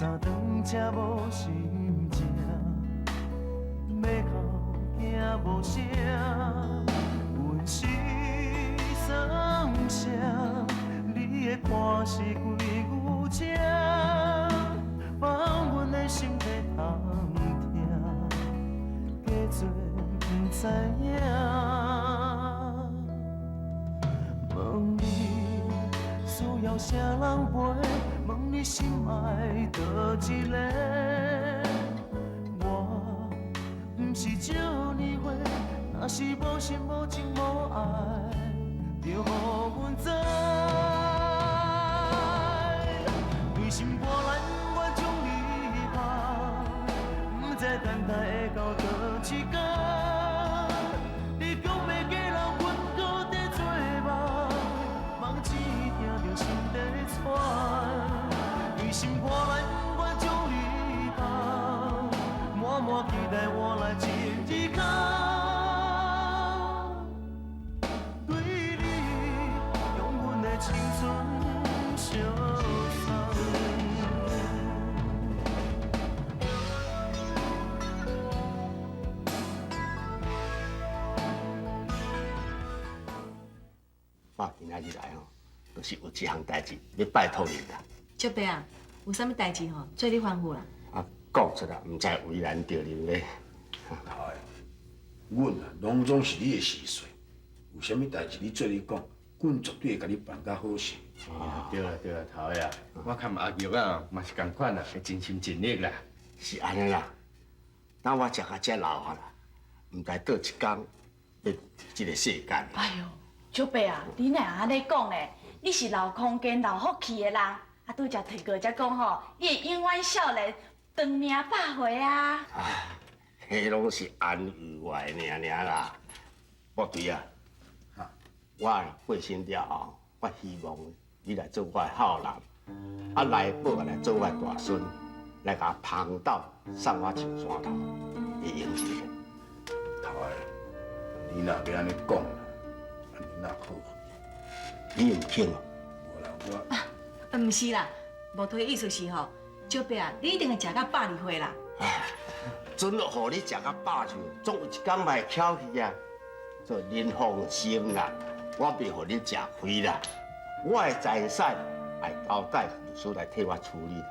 三顿才无心情，要哭惊无声，阮是算啥？你的歌是几牛车，放阮的心在通听，假做不知影。问你需要啥人陪？问你心爱倒一个？我不是少年花，若是无心无情无爱，就予阮知。为心波澜，我将你放，不知等待会到倒一天。你讲要嫁人，阮搁在做梦，梦只听着心在喘。为心波澜，我将你放，满满期待我来一天。对你用阮的青春相送。我今仔日来吼，就是有一项代志要拜托你啦。小伯啊，有啥物代志吼，做你吩咐啦。啊，讲出来，唔知为难着你咧。头的，阮啊，拢总是你的时岁，有啥物代志你做你讲，阮绝对会甲你办甲好势。对啦对啦，头的啊，我看阿玉啊，嘛是共款啦，会尽心尽力啦。是安尼啦，等我食到遮老啊啦，唔知倒一天要这个世间。哎呦，小伯啊，你哪安尼讲呢？你是留空间、留福气的人，啊，拄则提过才讲吼，你会永远少年，长命百岁啊！迄拢是安慰我的尔啦。部队啊，我过身了后，我希望你来做我的后人，啊来宝来做我的大孙，来甲捧斗送我上山头，会用是无？头的，你若要安尼讲啦，安尼哪好？你唔肯哦？无啦，我毋是啦，无推意思是吼，小伯啊，你一定会食到100岁啦。准互你食到饱去，总有一天嘛会翘去啊！做您放心啦，我袂互你食亏啦。我的财产会交代律师来替我处理啦，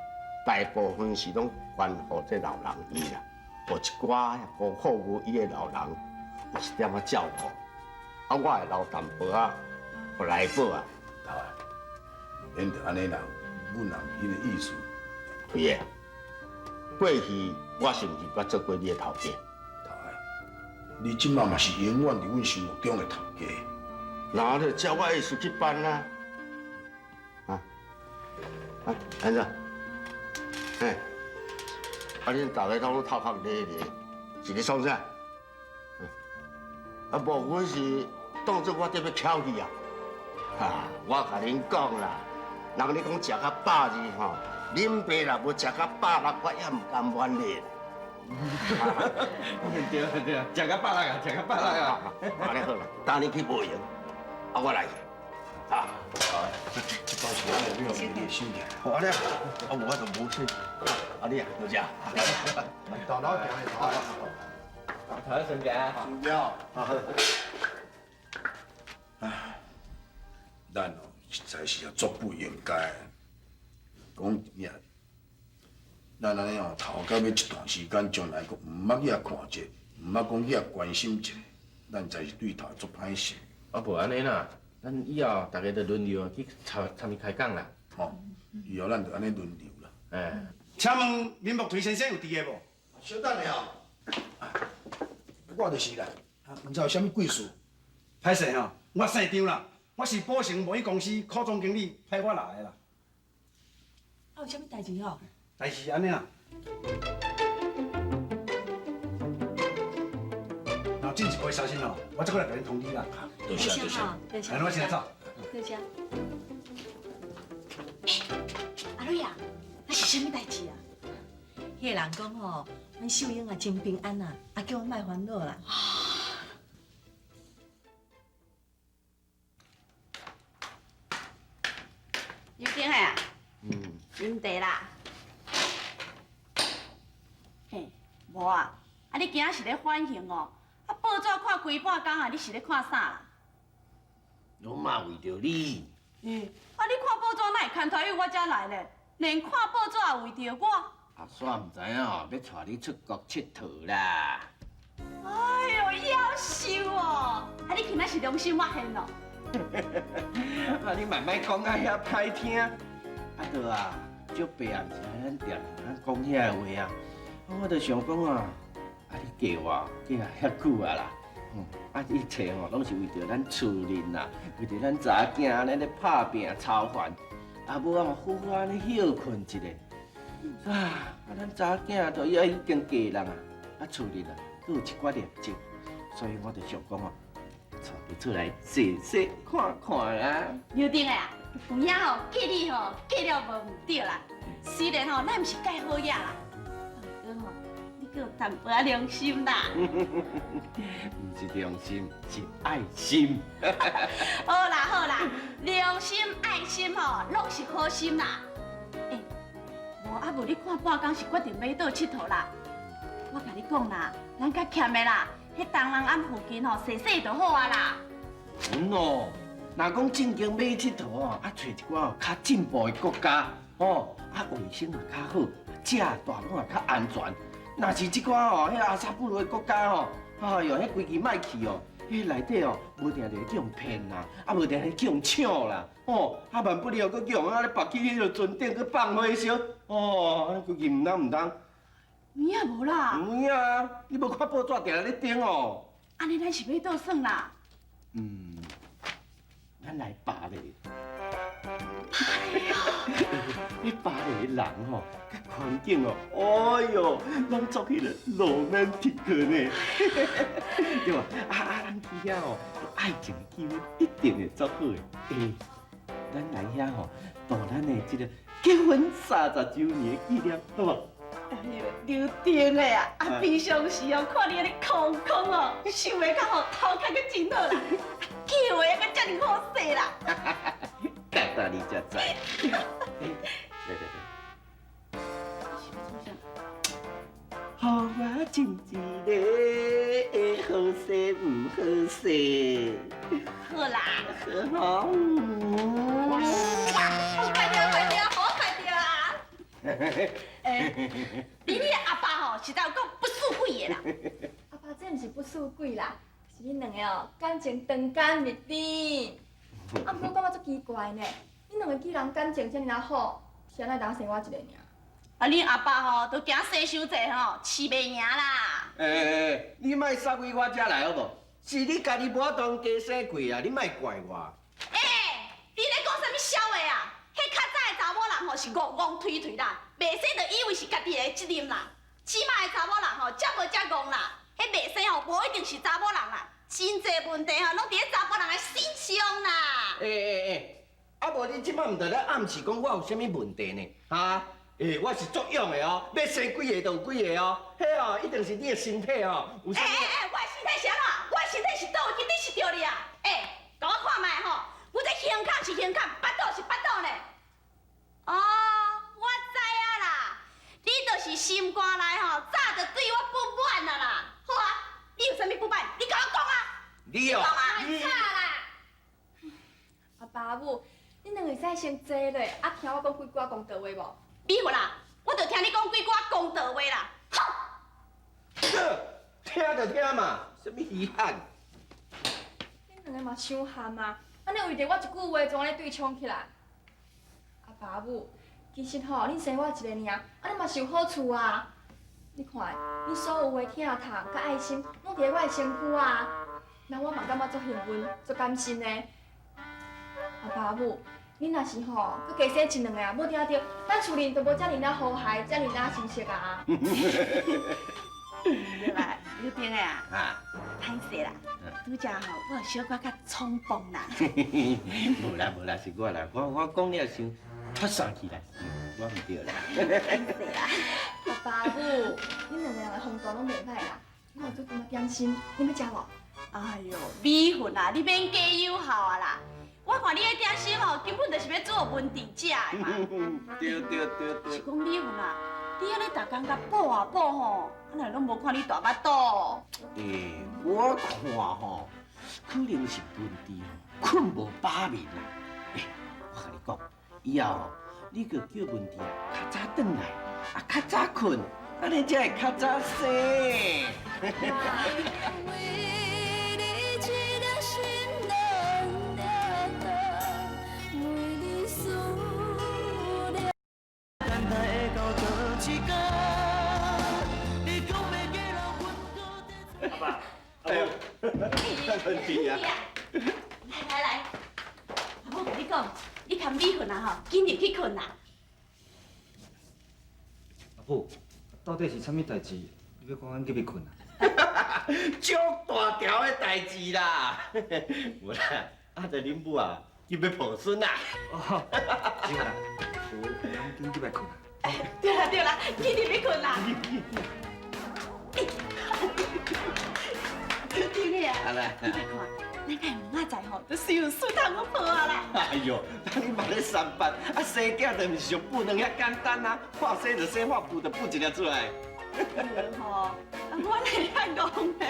大部分是拢还互这老人伊啦。有一寡无靠无依的老人，有一点仔照顾。啊，我会留淡薄仔，互来宝啊。头的，免得安尼啦，阮人迄个意思。对个，过去我是毋是捌做过你的头家？头的，你即马嘛是永远伫阮心目中的头家。那就照我意思去办啦。安怎？嘿，啊，恁大家拢头壳咧咧，是咧创啥？啊，无阮是当作我伫要翘去啊！我甲恁讲啦，人咧讲食到饱字吼，恁爸若无食到160，我也唔甘愿咧。对啦对啦，食到160啊，食到160啊。安尼好啦，等你去冒险，啊，我来去。啊，到时我就要你的心起来。好安尼啊，啊，我就无去。啊，你啊，多谢。大佬行的头的。头的身家。身家。唉，咱哦实在是足不应该。讲真正，咱安尼哦，头到要一段时间，将来佫毋捌去遐看者，毋捌讲去遐关心一下，咱才是对头足歹势。啊，无安尼啦，咱以后大家就轮流去参与开讲啦。吼，以后咱就安尼轮流啦。哎，请问林木推先生有伫个无？小等下哦，我就是啦，毋知有啥物贵事。歹势吼，我姓张啦，我是宝成贸易公司科总经理派我来的啦。啊，有啥物代志吼？但是安尼啦，然后进一步的消息吼，我再过来甲恁通知啦。多谢多谢。多谢。哎，我先来走。多谢。阿瑞啊，那是啥物代志啊？迄个人讲吼，阮秀英啊真平安啊，啊叫阮莫烦恼啦。有点啊，饮茶啦。无啊，你今仔是咧反省哦？报纸看规半工啊，你是咧看啥啦？拢嘛为着你。你看报纸哪会牵拖去我遮来咧？连看报纸也为着我。阿煞唔知影哦，要带你出国佚佗啦。哎呦，夭寿哦！你今仔是良心发现哦？你慢慢讲啊，遐歹听。对啊，足白也毋是咱定咱讲遐话啊。我就想讲啊，你嫁我嫁遐久啊啦。一切拢是为着咱厝人啦，为着咱查囝安尼咧拍拼操烦，无好好安尼休困一下。咱查囝都已经嫁人啊，厝人啊，佫有一寡念情，所以我就想讲哦，带你出来细细看看啦。刘定的啊，有影吼，嫁你吼，嫁了无唔对啦。虽然吼，咱毋是介好野啦，不过吼，你佫有淡薄仔良心啦。唔是良心，是爱心。好啦好啦，良心爱心吼，拢是好心啦。无你看半工是决定要倒佚佗啦。我甲你讲啦，咱较欠的啦，迄东人庵附近吼，洗洗就好啊啦。哦，若讲正经要佚佗哦，找一寡较进步的国家哦，卫生也较好，食大拢也较安全。若是即寡哦，迄阿萨布鲁的国家哦，哎呦，迄规矩歹去哦，迄内底哦，无定定去用骗啦，无定定去用抢啦，万不了佫用咧拔去迄个船顶佫放火烧，安规矩唔当。有影无啦？有影啊，你无看报纸定定咧顶哦。安尼咱是要倒算啦？咱来巴黎。迄巴黎的人吼，甲环境哦，哎呦，咱做迄个romantic呢，对吧？咱去遐哦，爱情的气氛一定会足好的。咱来遐吼，办咱的这个结婚30周年的纪念，好无？哎呦，刘定的啊，平常时哦，看你安尼空空哦，想的较好，头壳阁真好啦，叫的阁遮尔好势啦。感谢你才知。对。好我真一个好势唔好势，好啦，好。好快点，好快点啊！你的阿爸吼，实在有讲不输鬼的啦。阿爸，这毋是不输鬼啦，是恁两个哦感情长干蜜甜。啊，不过感觉足奇怪呢，恁两个既然感情遮尔啊好，是安怎当生我一个尔？恁阿爸吼，都惊生伤济吼，饲袂赢啦。你莫杀回我遮来好无？是你家己无法当加生贵啊！你莫怪我。你咧讲啥物笑话啊？迄较早的查某人吼是戆戆推推啦，袂使就以为是家己的责任啦。起码的查某人吼，遮无遮戆啦，迄袂使吼，无一定是查某人啦。真侪问题吼，拢伫咧查某人的身上啦。无你即摆毋得咧暗示讲我有啥物问题呢？哈？我是作用的哦，要生几个就有几个哦。迄哦，一定是你的身体哦。有啥？我的身体是安怎？我的身体是倒去，你是着你啊？甲我看卖吼，我这胸坎是胸坎，腹肚是腹肚呢。哦，我知啊啦，你就是心肝内吼，早就对我不满啦啦。好啊，你有啥物不满？你甲我讲啊。你哦。吵啦！阿爸母，恁两个会使先坐落，听我讲几句公道话无？米粉啦，我就听你讲几句公道话啦。好。听就听嘛，什么遗憾？恁两个嘛伤悍啊！安尼为着我一句话，就安尼对冲起来。阿爸母，其实吼，恁生我一个尔，安尼嘛是有好处啊。你看，恁所有话疼痛、甲爱心，拢伫咧我的身躯啊。那我嘛感觉足幸运、足甘心的。阿爸母，恁若是吼，佮加生一两个啊，无听着，咱厝里就无遮尔啊和谐，遮尔啊亲切啊。对啦，刘定的啊，歹势啦，拄则吼，我有小可较冲动啦。无啦，是我啦，我讲了想发散起来，我唔对啦。歹势啦。阿爸母，恁两个人的风度拢袂歹啦，我有做点仔点心，你要食无？哎呦，米粉啊，你免加友好啊啦！我看你的点心吼，根本就是要做问题食的嘛。对。是讲米粉啊，你安尼逐工甲补啊补吼，安尼拢无看你大巴肚。我看吼，可能是问题吼，困无饱眠啦。我甲你讲，以后吼，你就叫问题较早转来，较早困，安尼才会较早醒。阿爸，哎呦，问题啊！来，阿母甲你讲，你看米粉啊吼，紧入去困啦。阿母，到底是啥物代志？你要讲俺入去困啊？足大条的代志啦！无啦，就恁母啊，伊要抱孙啦。哦，是啦，咱紧入来困啊！对啦，紧入去困啦。听个啊，啊来，你看，咱家唔仔仔吼，都收水汤我抱啊啦。哎呦，当你买咧上班，生囝就唔是像补两遐简单啊，话生就生，话补就补一粒出来。吼，我会遐讲的。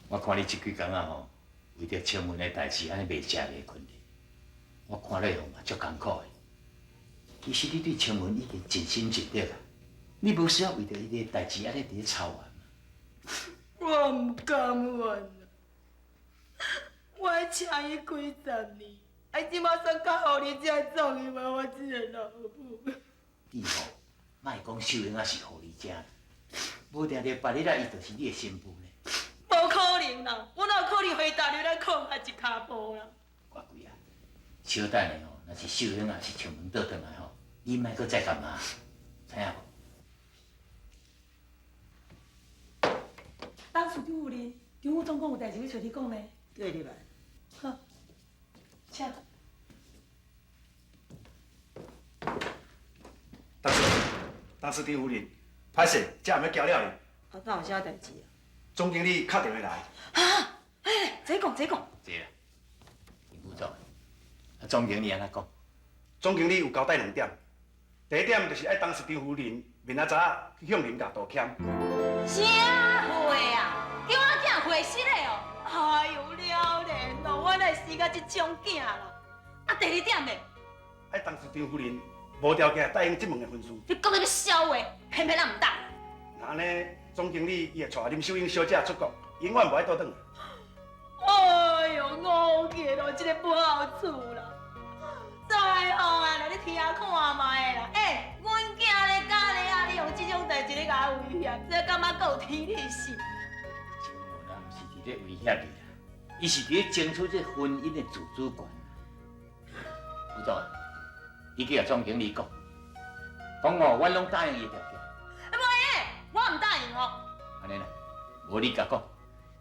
我看你这几工啊吼，为着请问的代志，安尼袂食袂困的，我看了后嘛足艰苦的。其实你对请问已经尽心尽力啊，你无需要为着伊个代志安尼伫咧操烦嘛。我唔甘愿啊！我请伊几十年，即马煞靠你才送伊嘛，我这个老母。你吼，莫讲秀英啊是互你请，无定定别日啊，伊就是你的新妇呢。无可能啦！我哪有可能回答你咱靠下一骹步啦？乖乖啊，小等下吼，若是秀英啊是请问倒转来吼，你莫搁再干嘛，知影无？当处长夫人，张副总管有代志要找你讲呢。叫伊入来。好，请。当司长夫人，歹势，这还要交了你。啊，敢有啥代志啊？总经理敲电话来。啊！哎，坐讲。是啦，林副总，啊，总经理安怎讲？总经理有交代2点，第一点就是爱当司长夫人明仔早去向林家道歉。啥会啊？叫我囝会死嘞哦！哎呦，了然咯，我哪会生到这种囝啦？啊，第二点嘞，爱当司长夫人无条件答应这门的婚事。你讲那个笑话，偏偏咱唔答。那安尼，总经理伊会带林秀英小姐出国，永远无爱倒转来。哎呦，我见咯，这个不好处啦。再好啊，来你听看卖啦。哎，阮囝咧教咧啊，你用这种代志咧甲我威胁，这感觉够天理心。请问啊，毋是伫咧威胁你啦，伊是伫咧争取这婚姻的自主权。副总，你去甲总经理讲，哦，我拢答应伊条件。哎，无诶，我唔答应哦。安尼啦，无你甲讲，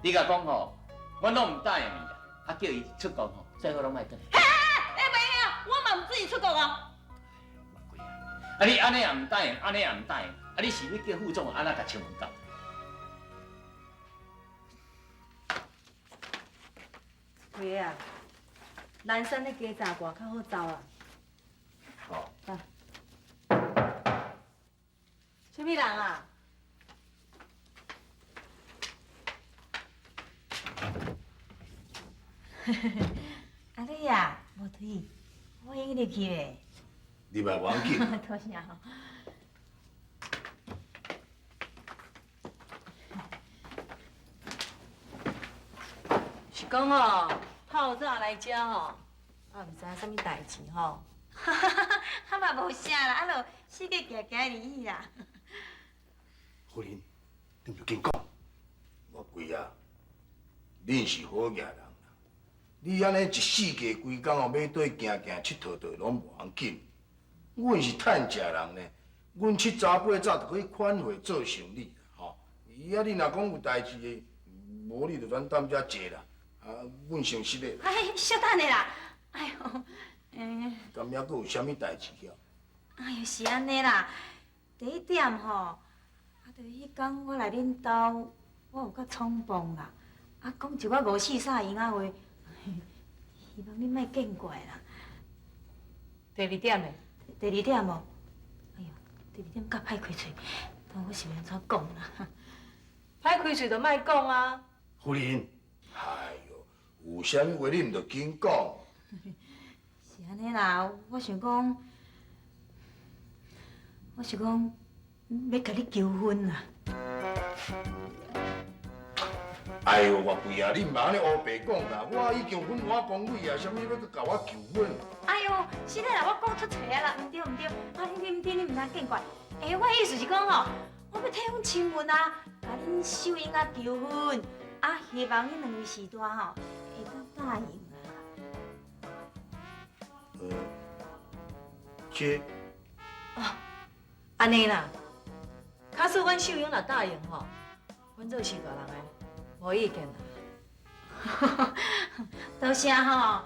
你甲讲吼，我拢唔答应伊啦，啊叫伊出国吼，最好拢莫转。哎，袂啊，我嘛唔准伊出国哦。啊你安尼也唔答应，安尼也唔答应，啊你是要叫副总安那甲请问到？喂啊，南山的鸡杂外较好走啊。好。啊。什么人啊？阿丽啊，无推，我已经入去咧。你别忘记。多谢吼。是讲吼，泡早来遮吼，啊，毋知影啥物代志吼。啊嘛无啥啦，啊就四界行行而已啦。夫人，你要紧讲。我贵啊，恁是好野人啦。你安尼一世界规工哦，买对行行佚佗佗拢无要紧。阮是趁食人呢，阮七早八早就可以款会做生意啦，吼。伊啊，你若讲有代志的，无你就转踮遮坐啦。啊，阮先失礼。哎，小等下啦，哎呦，敢还佫有啥物代志了？哎呦，是安尼啦。第一点吼，就是迄天我来恁兜，我有较冲动啦，讲一个54煞闲仔话，希望恁莫见怪啦。第二点嘞？第二点哦，哎呦，第二点较歹开嘴，但我是要安怎讲啦？歹开嘴就莫讲啊。夫人，哎呦，有啥物话你毋着紧讲。是安尼啦，我想讲，要甲你求婚啦。哎呦，我贵啊！你毋通安尼乌白讲啦！我已经分我公位啊，啥物要搁甲我求婚？哎呦，是咧啦，我讲出错啊啦，唔对唔对，你唔通见怪。我意思是讲吼，我要替阮亲吻啊，甲恁秀英啊求婚，希望恁两位时代吼会当答应啦。这安尼啦，假使阮秀英若答应吼，阮做是大人诶，无意见啦。多谢吼。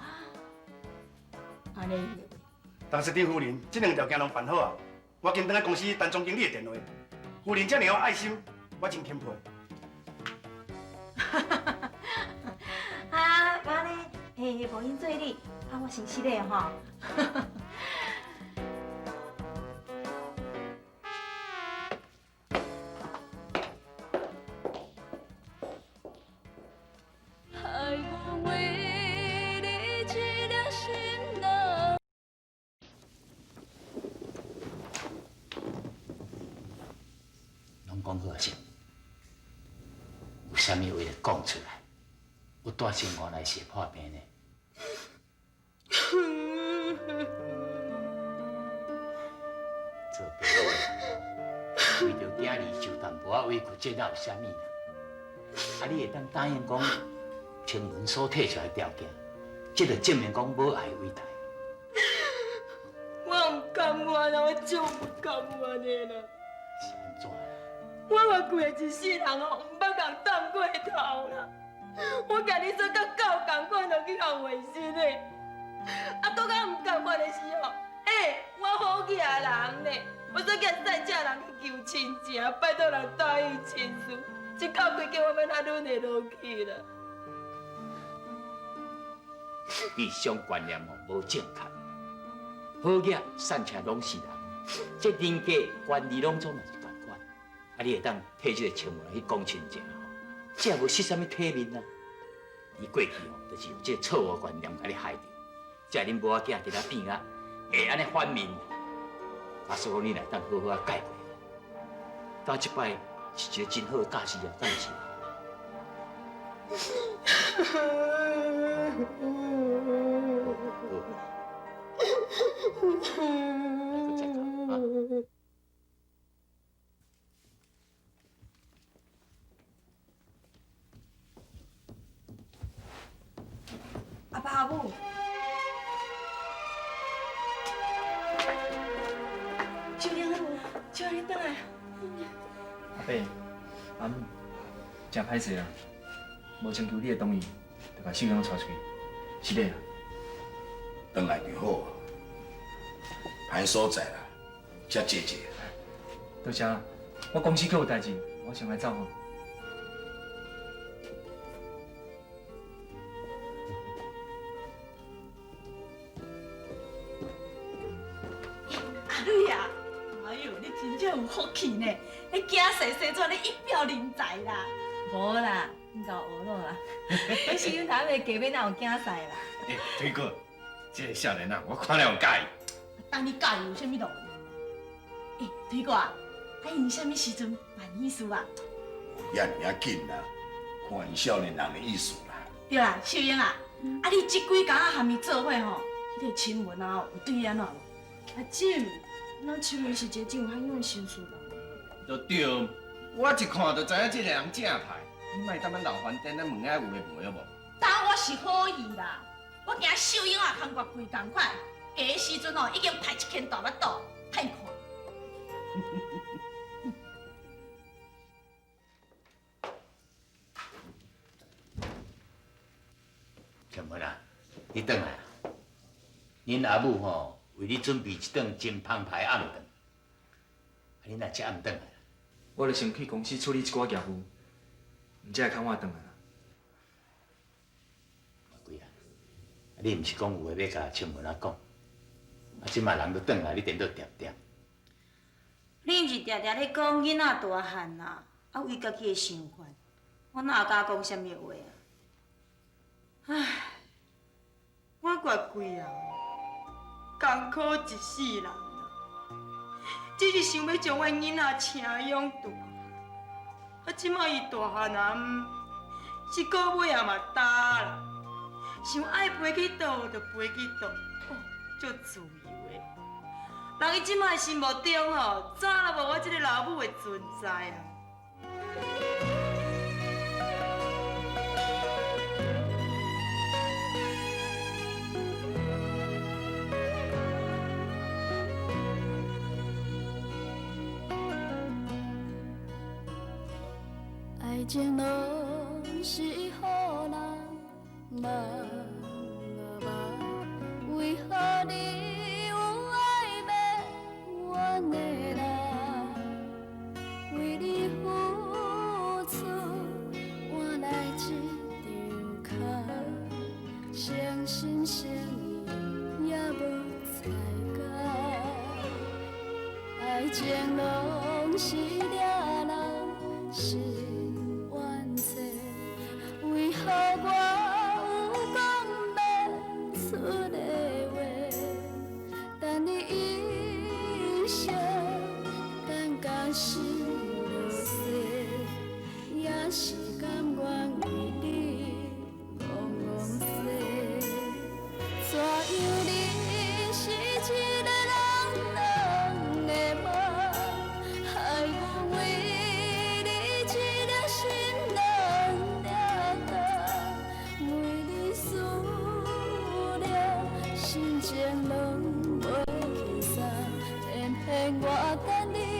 安尼。但是丁夫人，这两条件拢办好啊，我紧等下公司陈总经理的电话。夫人这么有爱心，我真钦佩。我呢，无因做你，我先失礼吼。讲好势，有啥物话就讲出来，有大声原来是会破病的。做爸母为着囝儿受淡薄仔委屈，这哪有啥物啦？你会当答应讲青文所提出来的条件，这就证明讲母爱伟大。我唔甘愿啦，我就不甘愿的啦。是安怎啦？我规个一世人哦，唔捌共担过头啦。我甲你做甲狗共款，就去互卫生的。拄到唔共款的时候，我好囝人呢，我做甲善正人去求亲情，拜托人答应亲事，这到规家我要哪轮会落去啦？思想观念哦无正确，好囝善车拢是人，这人家管理拢总嘛是共款。你会当替这个青文去讲亲情吼，这也无失啥物体面啊。伊过去吼，就是有这错误观念甲你害着，这恁母仔囝伫咱边啊，会安尼反面，所以讲你来当好好啊改过。到即摆是一个真好的教示啊，敢是？再讲啊。阿爸阿母，秀英，秀英，你倒来。阿伯，阿母，真歹势啦，无征求你的同意，就把秀英带出去，是的啦。转来就好啊，歹所在啦，遮坐坐。多谢，我公司阁有代志，我先来走吼。阿蕊啊，哎呦，你真正有福气呢！你囝婿生出来，你一表人才啦。无啦，你甲我学咯啦。你是因台袂嫁要哪有囝婿啦？推哥，这个少年啊，我看了有介意。等你教有啥物路？推哥啊，因啥物时阵办意思啊？遐尔紧啦，看伊少年人的意思啦。对啦，秀英啊，你这几工仔含伊做伙吼，迄个亲文啊，有对安怎无？阿姊，咱青文是一个真有涵养的绅士人。就对，我一看就知影这个人正派。你莫当咱老番店咱问下有诶无好无？当我是好意啦，我惊秀英啊，空挂规共款，嫁的时阵哦，已经拍一圈大巴肚，太看。青文啊，你转来啊！恁阿母吼为你准备一顿真澎湃暗顿。你若吃暗顿啊？我著先去公司处理一寡业务，毋才会牵我转来啦。贵啊！你毋是讲有话要甲青文仔讲？即马人都转来，你颠倒点点。你毋是常常咧讲囡仔大汉啦，为家己的想法，我哪会敢讲啥物话啊？唉，我怪贵啊，艰苦一世人啦，只是想要将阮囡仔请养大，即马伊大汉啊，一个尾也嘛大啦，想爱飞去倒就飞去倒，足自由的。人伊即摆心目中吼，早就无我这个老母的存在啊！爱情拢是予人梦啊梦，为何你有爱要怨的人？为你付出换来一张卡，诚心诚意也无彩价，爱情拢是掠人心。为何我有讲不出的话，等你一声，等到心落雪，也是甘愿为你戆戆西。怎样你是一个人两个梦，害阮为你一颗心心情拢袂轻松，偏偏我等你。